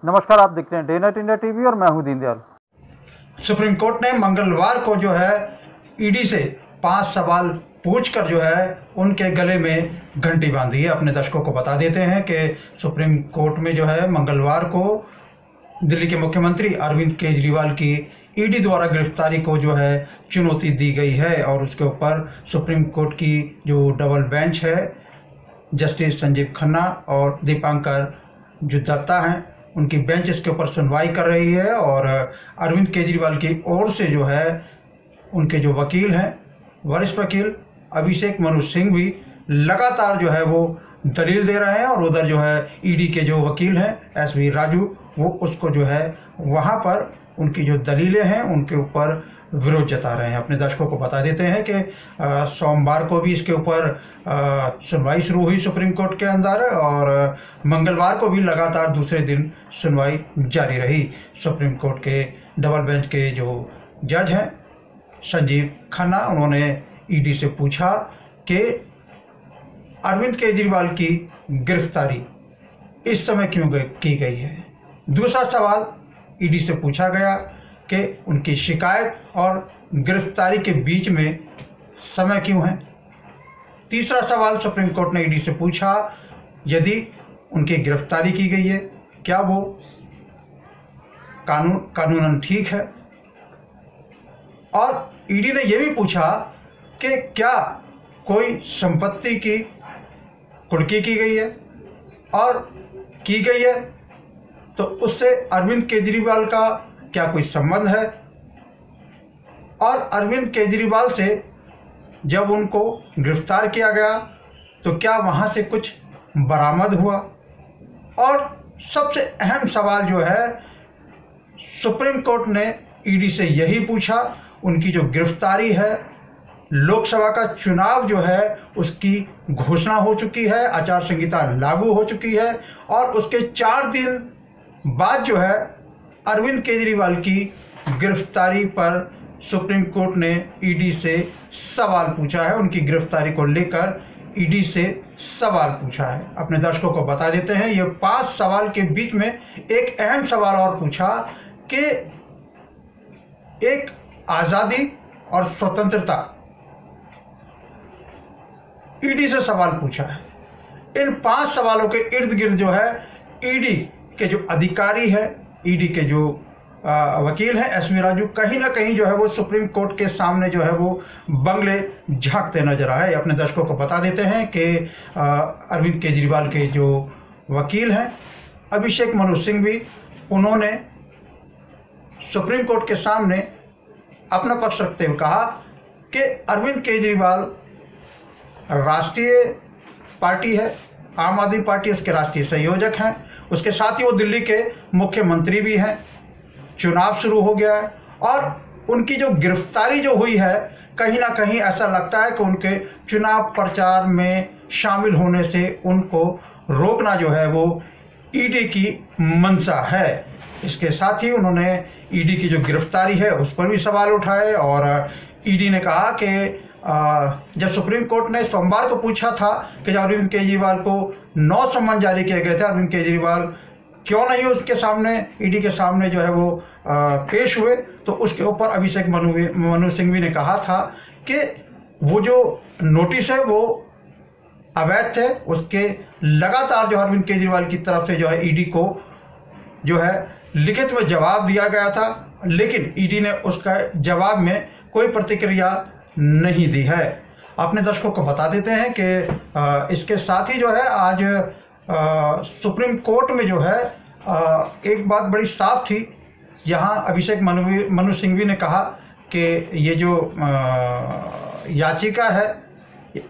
नमस्कार, आप देख रहे हैं डे नाइट इंडिया टीवी और मैं हूं दीनदयाल। सुप्रीम कोर्ट ने मंगलवार को जो है ईडी से 5 सवाल पूछकर जो है उनके गले में घंटी बांधी है। अपने दर्शकों को बता देते हैं कि सुप्रीम कोर्ट में जो है मंगलवार को दिल्ली के मुख्यमंत्री अरविंद केजरीवाल की ईडी द्वारा गिरफ्तारी को जो है चुनौती दी गई है और उसके ऊपर सुप्रीम कोर्ट की जो डबल बेंच है, जस्टिस संजीव खन्ना और दीपांकर जो दत्ता हैं, उनकी बेंच इसके ऊपर सुनवाई कर रही है। और अरविंद केजरीवाल की ओर से जो है उनके जो वकील हैं, वरिष्ठ वकील अभिषेक मनु सिंह भी लगातार जो है वो दलील दे रहे हैं और उधर जो है ईडी के जो वकील हैं एसवी राजू, वो उसको जो है वहाँ पर उनकी जो दलीलें हैं उनके ऊपर विरोध जता रहे हैं। अपने दर्शकों को बता देते हैं कि सोमवार को भी इसके ऊपर सुनवाई शुरू हुई सुप्रीम कोर्ट के अंदर और मंगलवार को भी लगातार दूसरे दिन सुनवाई जारी रही। सुप्रीम कोर्ट के डबल बेंच के जो जज हैं संजीव खन्ना, उन्होंने ईडी से पूछा कि अरविंद केजरीवाल की गिरफ्तारी इस समय क्यों की गई है। दूसरा सवाल ईडी से पूछा गया कि उनकी शिकायत और गिरफ्तारी के बीच में समय क्यों है। तीसरा सवाल सुप्रीम कोर्ट ने ईडी से पूछा, यदि उनकी गिरफ्तारी की गई है क्या वो कानूनन ठीक है। और ईडी ने यह भी पूछा कि क्या कोई संपत्ति की कुर्की की गई है, और की गई है तो उससे अरविंद केजरीवाल का क्या कोई संबंध है, और अरविंद केजरीवाल से जब उनको गिरफ्तार किया गया तो क्या वहां से कुछ बरामद हुआ। और सबसे अहम सवाल जो है सुप्रीम कोर्ट ने ईडी से यही पूछा, उनकी जो गिरफ्तारी है, लोकसभा का चुनाव जो है उसकी घोषणा हो चुकी है, आचार संहिता लागू हो चुकी है और उसके 4 दिन बाद जो है अरविंद केजरीवाल की गिरफ्तारी पर सुप्रीम कोर्ट ने ईडी से सवाल पूछा है। उनकी गिरफ्तारी को लेकर ईडी से सवाल पूछा है। अपने दर्शकों को बता देते हैं, ये 5 सवाल के बीच में एक अहम सवाल और पूछा कि एक आजादी और स्वतंत्रता, ईडी से सवाल पूछा है। इन 5 सवालों के इर्द गिर्द जो है ईडी के जो अधिकारी है, ईडी के जो वकील हैं एसवी राजू, कहीं ना कहीं जो है वो सुप्रीम कोर्ट के सामने जो है वो बंगले झांकते नजर आए। अपने दर्शकों को बता देते हैं कि अरविंद केजरीवाल के जो वकील हैं अभिषेक मनु सिंह भी, उन्होंने सुप्रीम कोर्ट के सामने अपना पक्ष रखते हुए कहा कि अरविंद केजरीवाल राष्ट्रीय पार्टी है, आम आदमी पार्टी उसके राष्ट्रीय संयोजक हैं, उसके साथ ही वो दिल्ली के मुख्यमंत्री भी हैं, चुनाव शुरू हो गया है और उनकी जो गिरफ्तारी जो हुई है, कहीं ना कहीं ऐसा लगता है कि उनके चुनाव प्रचार में शामिल होने से उनको रोकना जो है वो ईडी की मंशा है। इसके साथ ही उन्होंने ईडी की जो गिरफ्तारी है उस पर भी सवाल उठाए और ईडी ने कहा कि जब सुप्रीम कोर्ट ने सोमवार को पूछा था कि जब अरविंद केजरीवाल को 9 सम्मन जारी किए गए थे, अरविंद केजरीवाल क्यों नहीं उसके सामने, ईडी के सामने जो है वो पेश हुए, तो उसके ऊपर अभिषेक मनु सिंघवी ने कहा था कि वो जो नोटिस है वो अवैध थे। उसके लगातार जो अरविंद केजरीवाल की तरफ से जो है ईडी को जो है लिखित में जवाब दिया गया था, लेकिन ईडी ने उसका जवाब में कोई प्रतिक्रिया नहीं दी है। अपने दर्शकों को बता देते हैं कि इसके साथ ही जो है आज सुप्रीम कोर्ट में जो है एक बात बड़ी साफ थी। यहाँ अभिषेक मनु सिंघवी ने कहा कि ये जो याचिका है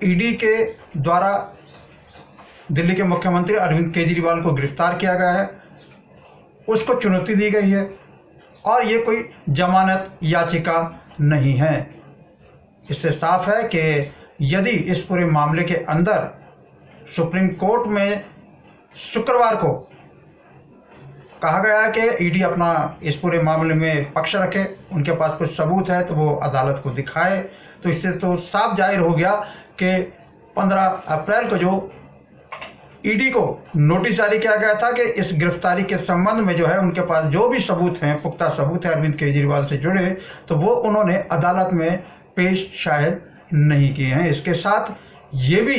ईडी के द्वारा दिल्ली के मुख्यमंत्री अरविंद केजरीवाल को गिरफ्तार किया गया है, उसको चुनौती दी गई है और ये कोई जमानत याचिका नहीं है। इससे साफ है कि यदि इस पूरे मामले के अंदर सुप्रीम कोर्ट में शुक्रवार को कहा गया है कि ईडी अपना इस पूरे मामले में पक्ष रखे, उनके पास कुछ सबूत है तो वो अदालत को दिखाए, तो इससे तो साफ जाहिर हो गया कि 15 अप्रैल को जो ईडी को नोटिस जारी किया गया था कि इस गिरफ्तारी के संबंध में जो है उनके पास जो भी सबूत हैं, पुख्ता सबूत है अरविंद केजरीवाल से जुड़े, तो वो उन्होंने अदालत में पेश शायद नहीं किए हैं। इसके साथ ये भी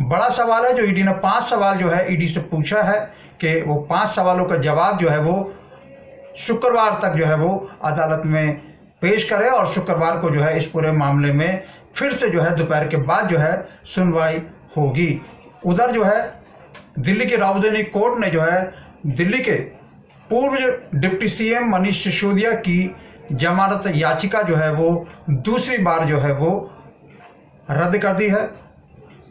बड़ा सवाल है जो ईडी ने 5 सवाल जो है ईडी से पूछा है कि वो 5 सवालों का जवाब जो है वो शुक्रवार तक जो है वो अदालत में पेश करे और शुक्रवार को जो है इस पूरे मामले में फिर से जो है दोपहर के बाद जो है सुनवाई होगी। उधर जो है दिल्ली की राउजानी कोर्ट ने जो है दिल्ली के पूर्व डिप्टी सीएम मनीष सिसोदिया की जमानत याचिका जो है वो दूसरी बार जो है वो रद्द कर दी है।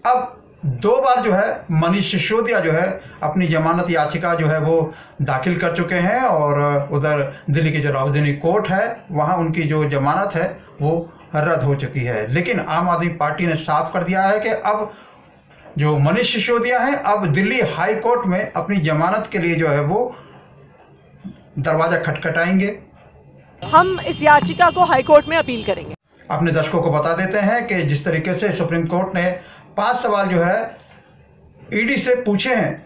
अब 2 बार जो है मनीष सिसोदिया जो है अपनी जमानत याचिका जो है वो दाखिल कर चुके हैं और उधर दिल्ली की जो राउजानी कोर्ट है वहां उनकी जो जमानत है वो रद्द हो चुकी है। लेकिन आम आदमी पार्टी ने साफ कर दिया है कि अब जो मनीष सिसोदिया है अब दिल्ली हाई कोर्ट में अपनी जमानत के लिए जो है वो दरवाजा खटखटाएंगे। हम इस याचिका को हाई कोर्ट में अपील करेंगे। अपने दर्शकों को बता देते हैं कि जिस तरीके से सुप्रीम कोर्ट ने 5 सवाल जो है ईडी से पूछे हैं,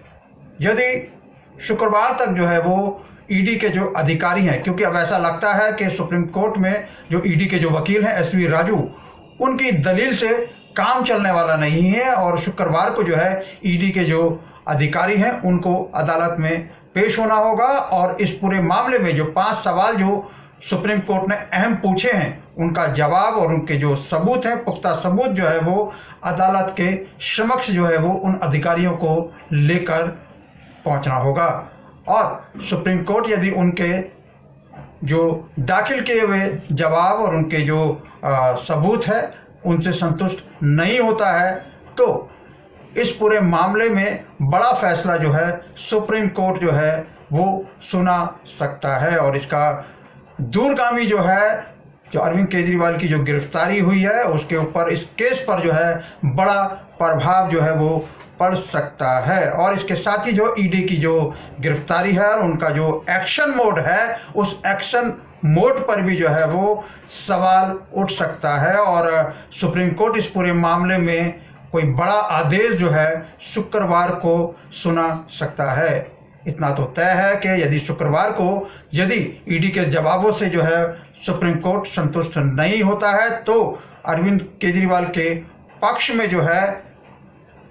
यदि शुक्रवार तक जो है वो ईडी के जो अधिकारी हैं, क्योंकि अब ऐसा लगता है कि सुप्रीम कोर्ट में जो ईडी के जो वकील हैं एसवी राजू, उनकी दलील से काम चलने वाला नहीं है और शुक्रवार को जो है ईडी के जो अधिकारी हैं उनको अदालत में पेश होना होगा और इस पूरे मामले में जो 5 सवाल जो सुप्रीम कोर्ट ने अहम पूछे हैं उनका जवाब और उनके जो सबूत हैं, पुख्ता सबूत जो है वो अदालत के समक्ष जो है वो उन अधिकारियों को लेकर पहुंचना होगा। और सुप्रीम कोर्ट यदि उनके जो दाखिल किए हुए जवाब और उनके जो सबूत है उनसे संतुष्ट नहीं होता है तो इस पूरे मामले में बड़ा फैसला जो है सुप्रीम कोर्ट जो है वो सुना सकता है और इसका दूरगामी जो है जो अरविंद केजरीवाल की जो गिरफ्तारी हुई है उसके ऊपर, इस केस पर जो है बड़ा प्रभाव जो है वो पड़ सकता है। और इसके साथ ही जो ईडी की जो गिरफ्तारी है और उनका जो एक्शन मोड है उस एक्शन मोड पर भी जो है वो सवाल उठ सकता है और सुप्रीम कोर्ट इस पूरे मामले में कोई बड़ा आदेश जो है शुक्रवार को सुना सकता है। इतना तो तय है कि यदि शुक्रवार को यदि ईडी के जवाबों से जो है सुप्रीम कोर्ट संतुष्ट नहीं होता है तो अरविंद केजरीवाल के पक्ष में जो है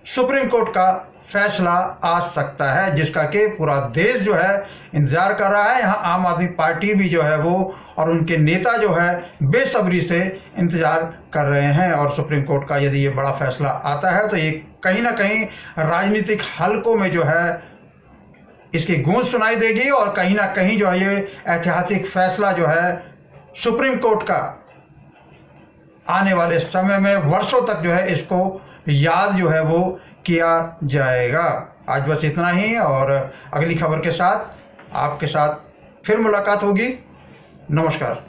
सुप्रीम कोर्ट का फैसला आ सकता है जिसका कि पूरा देश जो है इंतजार कर रहा है। यहाँ आम आदमी पार्टी भी जो है वो और उनके नेता जो है बेसब्री से इंतजार कर रहे हैं और सुप्रीम कोर्ट का यदि ये बड़ा फैसला आता है तो ये कहीं ना कहीं राजनीतिक हलकों में जो है इसकी गूंज सुनाई देगी और कहीं ना कहीं जो है ये ऐतिहासिक फैसला जो है सुप्रीम कोर्ट का आने वाले समय में वर्षों तक जो है इसको याद जो है वो किया जाएगा। आज बस इतना ही और अगली खबर के साथ आपके साथ फिर मुलाकात होगी। नमस्कार।